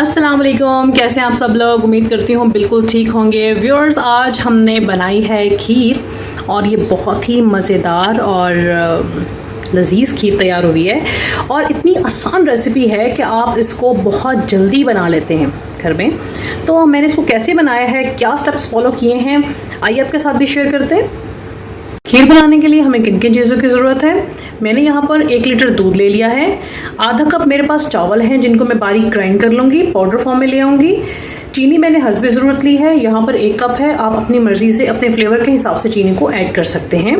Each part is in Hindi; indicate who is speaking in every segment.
Speaker 1: अस्सलाम वालेकुम, कैसे हैं आप सब लोग। उम्मीद करती हूँ बिल्कुल ठीक होंगे। व्यूअर्स, आज हमने बनाई है खीर और ये बहुत ही मज़ेदार और लजीज़ खीर तैयार हुई है और इतनी आसान रेसिपी है कि आप इसको बहुत जल्दी बना लेते हैं घर में। तो मैंने इसको कैसे बनाया है, क्या स्टेप्स फॉलो किए हैं, आइए आपके साथ भी शेयर करते हैं। खीर बनाने के लिए हमें किन किन चीज़ों की ज़रूरत है। मैंने यहाँ पर 1 लीटर दूध ले लिया है। आधा कप मेरे पास चावल हैं जिनको मैं बारीक ग्राइंड कर लूँगी, पाउडर फॉर्म में ले आऊँगी। चीनी मैंने हस्बे ज़रूरत ली है, यहाँ पर 1 कप है। आप अपनी मर्ज़ी से अपने फ्लेवर के हिसाब से चीनी को ऐड कर सकते हैं।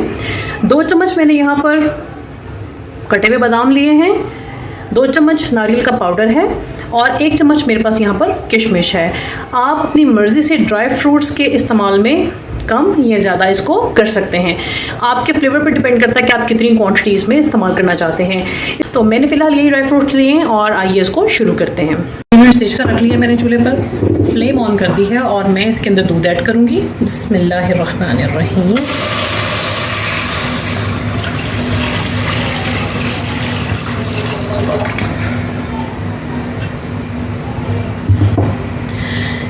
Speaker 1: 2 चम्मच मैंने यहाँ पर कटे हुए बादाम लिए हैं, 2 चम्मच नारियल का पाउडर है और 1 चम्मच मेरे पास यहाँ पर किशमिश है। आप अपनी मर्ज़ी से ड्राई फ्रूट्स के इस्तेमाल में कम या ज़्यादा इसको कर सकते हैं। आपके फ्लेवर पर डिपेंड करता है कि आप कितनी क्वांटिटीज़ में इस्तेमाल करना चाहते हैं। तो मैंने फ़िलहाल यही ड्राई फ्रूट्स लिए हैं और आइए इसको शुरू करते हैं। मिर्च तेज का रख लिया मैंने चूल्हे पर, फ्लेम ऑन कर दी है और मैं इसके अंदर दूध ऐड करूँगी। बिस्मिल्लाहिर्रहमानिर्रहीम।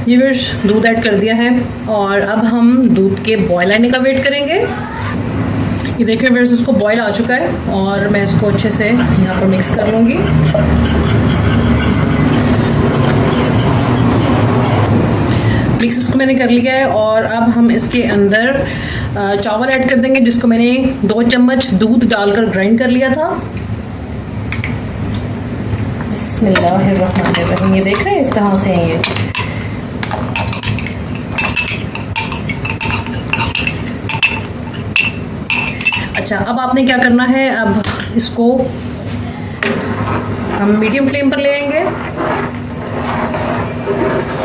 Speaker 1: ये दूध ऐड कर दिया है और अब हम दूध के बॉयल आने का वेट करेंगे। ये देखिए व्यूअर्स, इसको बॉयल आ चुका है और मैं इसको अच्छे से यहाँ पर मिक्स कर लूँगी। मिक्स इसको मैंने कर लिया है और अब हम इसके अंदर चावल ऐड कर देंगे जिसको मैंने 2 चम्मच दूध डालकर ग्राइंड कर लिया था। बिस्मिल्लाहिर्रहमानिर्रहीम। ये देख रहे हैं, इस तरह से है ये। अच्छा, अब आपने क्या करना है, अब इसको हम मीडियम फ्लेम पर ले आएंगे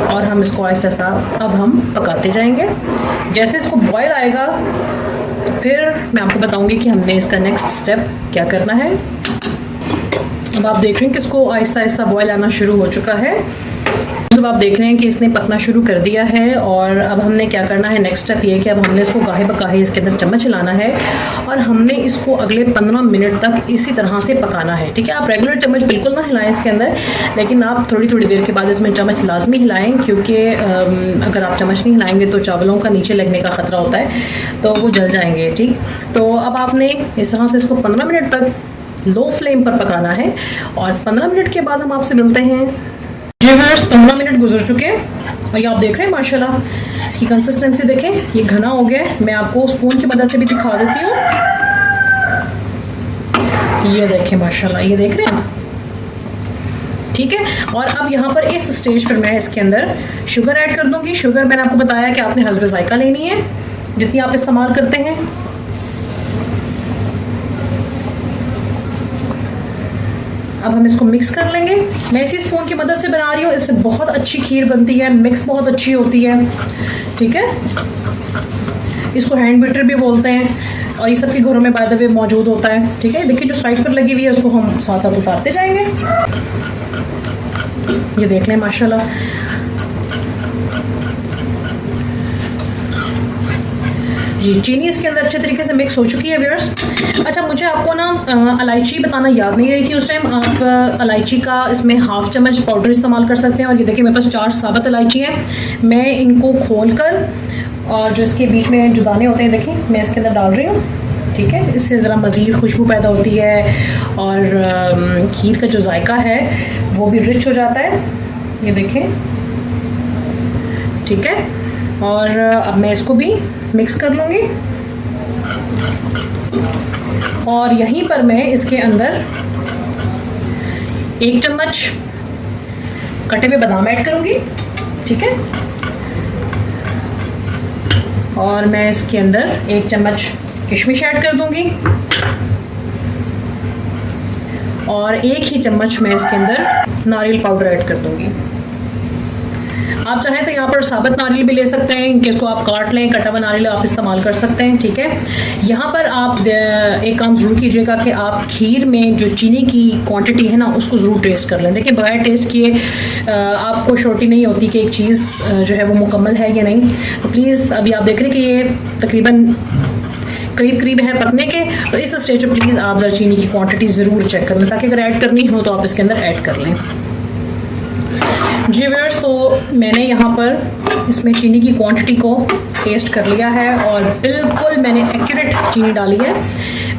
Speaker 1: और हम इसको आहिस्ता आहिस्ता अब हम पकाते जाएंगे। जैसे इसको बॉयल आएगा तो फिर मैं आपको बताऊंगी कि हमने इसका नेक्स्ट स्टेप क्या करना है। अब आप देख रहे हैं कि इसको आहिस्ता आहिस्ता बॉयल आना शुरू हो चुका है। जब आप देख रहे हैं कि इसने पकना शुरू कर दिया है और अब हमने क्या करना है, नेक्स्ट स्टेप ये है कि अब हमने इसको गाहे बगाहे इसके अंदर चम्मच हिलाना है और हमने इसको अगले 15 मिनट तक इसी तरह से पकाना है। ठीक है, आप रेगुलर चम्मच बिल्कुल ना हिलाएं इसके अंदर, लेकिन आप थोड़ी थोड़ी देर के बाद इसमें चम्मच लाजमी हिलाएं, क्योंकि अगर आप चम्मच नहीं हिलाएंगे तो चावलों का नीचे लगने का ख़तरा होता है, तो वो जल जाएंगे। ठीक, तो अब आपने इस तरह से इसको 15 मिनट तक लो फ्लेम पर पकाना है और 15 मिनट के बाद हम आपसे मिलते हैं। जी व्यूअर्स, 15 मिनट गुजर चुके हैं और ये आप देख रहे हैं माशाल्लाह इसकी कंसिस्टेंसी देखें, ये घना हो गया है। मैं आपको स्पून की मदद से भी दिखा देती हूँ। ये देखें माशाल्लाह, ये देख रहे हैं, ठीक है। और अब यहाँ पर इस स्टेज पर मैं इसके अंदर शुगर ऐड कर दूँगी। शुगर मैंने आपको बताया कि आपने हस्बे ज़ायका लेनी है जितनी आप इस्तेमाल करते हैं। अब हम इसको मिक्स कर लेंगे। मैं इसी स्पून की मदद से बना रही हूँ, इससे बहुत अच्छी खीर बनती है, मिक्स बहुत अच्छी होती है। ठीक है, इसको हैंड बीटर भी बोलते हैं और ये सबके घरों में बाय द वे मौजूद होता है। ठीक है, देखिए जो साइड पर लगी हुई है उसको हम साथ साथ उतारते जाएंगे। ये देख लें माशाल्लाह, जी चीनी इसके अंदर अच्छे तरीके से मिक्स हो चुकी है व्यूअर्स। अच्छा, मुझे आपको ना इलायची बताना याद नहीं रही थी उस टाइम। आप इलायची का इसमें ½ चम्मच पाउडर इस्तेमाल कर सकते हैं और ये देखिए मेरे पास 4 साबुत इलायची हैं। मैं इनको खोलकर और जो इसके बीच में जो दाने होते हैं देखिए मैं इसके अंदर डाल रही हूँ। ठीक है, इससे ज़रा मज़ीद खुशबू पैदा होती है और खीर का जो जायका है वो भी रिच हो जाता है। ये देखें, ठीक है। और अब मैं इसको भी मिक्स कर लूँगी और यहीं पर मैं इसके अंदर 1 चम्मच कटे हुए बादाम ऐड करूँगी। ठीक है, और मैं इसके अंदर 1 चम्मच किशमिश ऐड कर दूँगी और 1 ही चम्मच मैं इसके अंदर नारियल पाउडर ऐड कर दूँगी। आप चाहें तो यहाँ पर साबुत नारियल भी ले सकते हैं, जिसको आप काट लें, कटा हुआ नारियल आप इस्तेमाल कर सकते हैं। ठीक है, यहाँ पर आप एक काम ज़रूर कीजिएगा कि आप खीर में जो चीनी की क्वांटिटी है ना उसको ज़रूर टेस्ट कर लें। देखिए बगैर टेस्ट किए आपको श्योरिटी नहीं होती कि एक चीज़ जो है वो मुकम्मल है या नहीं। तो प्लीज़ अभी आप देख रहे हैं कि ये तकरीबन करीब करीब है पकने के, तो इस स्टेज पर प्लीज़ आप ज़रा चीनी की क्वांटिटी ज़रूर चेक कर लें, ताकि अगर ऐड करनी हो तो आप इसके अंदर ऐड कर लें। जी व्यूअर्स, तो मैंने यहाँ पर इसमें चीनी की क्वांटिटी को टेस्ट कर लिया है और बिल्कुल मैंने एक्यूरेट चीनी डाली है।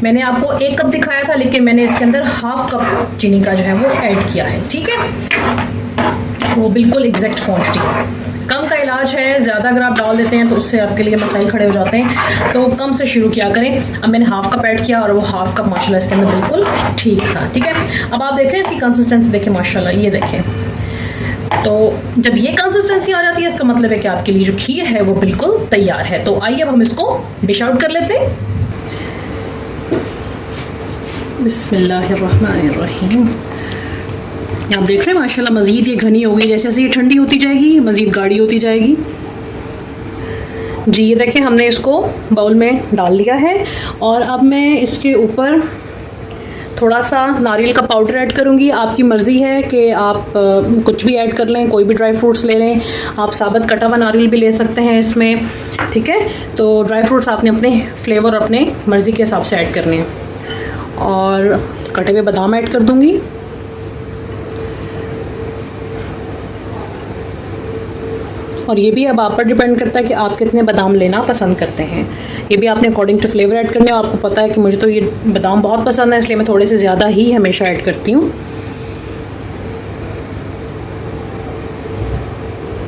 Speaker 1: मैंने आपको 1 कप दिखाया था, लेकिन मैंने इसके अंदर ½ कप चीनी का जो है वो ऐड किया है। ठीक है, वो बिल्कुल एग्जैक्ट क्वांटिटी। कम का इलाज है, ज़्यादा अगर आप डाल देते हैं तो उससे आपके लिए मसाइल खड़े हो जाते हैं, तो कम से शुरू किया करें। अब मैंने ½ कप ऐड किया और वो ½ कप माशाल्लाह इसके अंदर बिल्कुल ठीक था। ठीक है, अब आप देख रहे हैं इसकी कंसिस्टेंसी देखें माशाल्लाह, ये देखें। तो जब ये कंसिस्टेंसी आ जाती है इसका मतलब है कि आपके लिए जो खीर है वो बिल्कुल तैयार है। तो आइए अब हम इसको डिश आउट कर लेते हैं। बिस्मिल्लाहिर्रहमानिर्रहीम। आप देख रहे हैं माशाल्लाह मज़ीद ये घनी हो गई, जैसे जैसे ये ठंडी होती जाएगी मज़ीद गाढ़ी होती जाएगी। जी ये देखें, हमने इसको बाउल में डाल दिया है और अब मैं इसके ऊपर थोड़ा सा नारियल का पाउडर ऐड करूँगी। आपकी मर्ज़ी है कि आप कुछ भी ऐड कर लें, कोई भी ड्राई फ्रूट्स ले लें। आप साबुत कटा हुआ नारियल भी ले सकते हैं इसमें। ठीक है, तो ड्राई फ्रूट्स आपने अपने फ्लेवर अपने मर्ज़ी के हिसाब से ऐड करने हैं। और कटे हुए बादाम ऐड कर दूँगी। और ये भी अब आप पर डिपेंड करता है कि आप कितने बादाम लेना पसंद करते हैं। ये भी आपने अकॉर्डिंग टू फ्लेवर ऐड करने हैं। आपको पता है कि मुझे तो ये बादाम बहुत पसंद है, इसलिए मैं थोड़े से ज़्यादा ही हमेशा ऐड करती हूँ।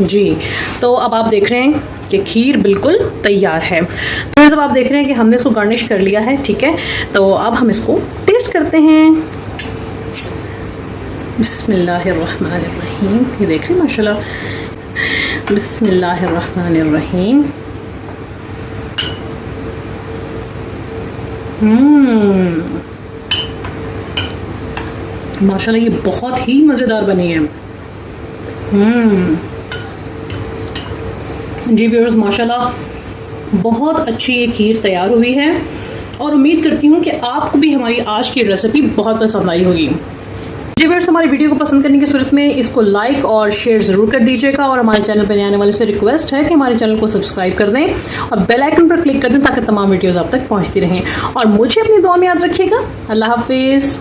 Speaker 1: जी, तो अब आप देख रहे हैं कि खीर बिल्कुल तैयार है। तो जब आप देख रहे हैं कि हमने इसको गार्निश कर लिया है, ठीक है, तो अब हम इसको टेस्ट करते हैं। बिस्मिल्लाहिर्रहमानिर्रहीम। ये देख रहे हैं माशाल्लाह, बिस्मिल्लाहिर्रहमानिर्रहीम। माशाल्लाह ये बहुत ही मज़ेदार बनी है। जी व्यूअर्स, माशाल्लाह बहुत अच्छी ये खीर तैयार हुई है और उम्मीद करती हूँ कि आपको भी हमारी आज की रेसिपी बहुत पसंद आई होगी। जी व्यूअर्स, हमारी वीडियो को पसंद करने की सूरत में इसको लाइक और शेयर ज़रूर कर दीजिएगा और हमारे चैनल पर आने वाले से रिक्वेस्ट है कि हमारे चैनल को सब्सक्राइब कर दें और बेल आइकन पर क्लिक कर दें ताकि तमाम वीडियोस आप तक पहुंचती रहें। और मुझे अपनी दुआ में याद रखिएगा। अल्लाह हाफिज़।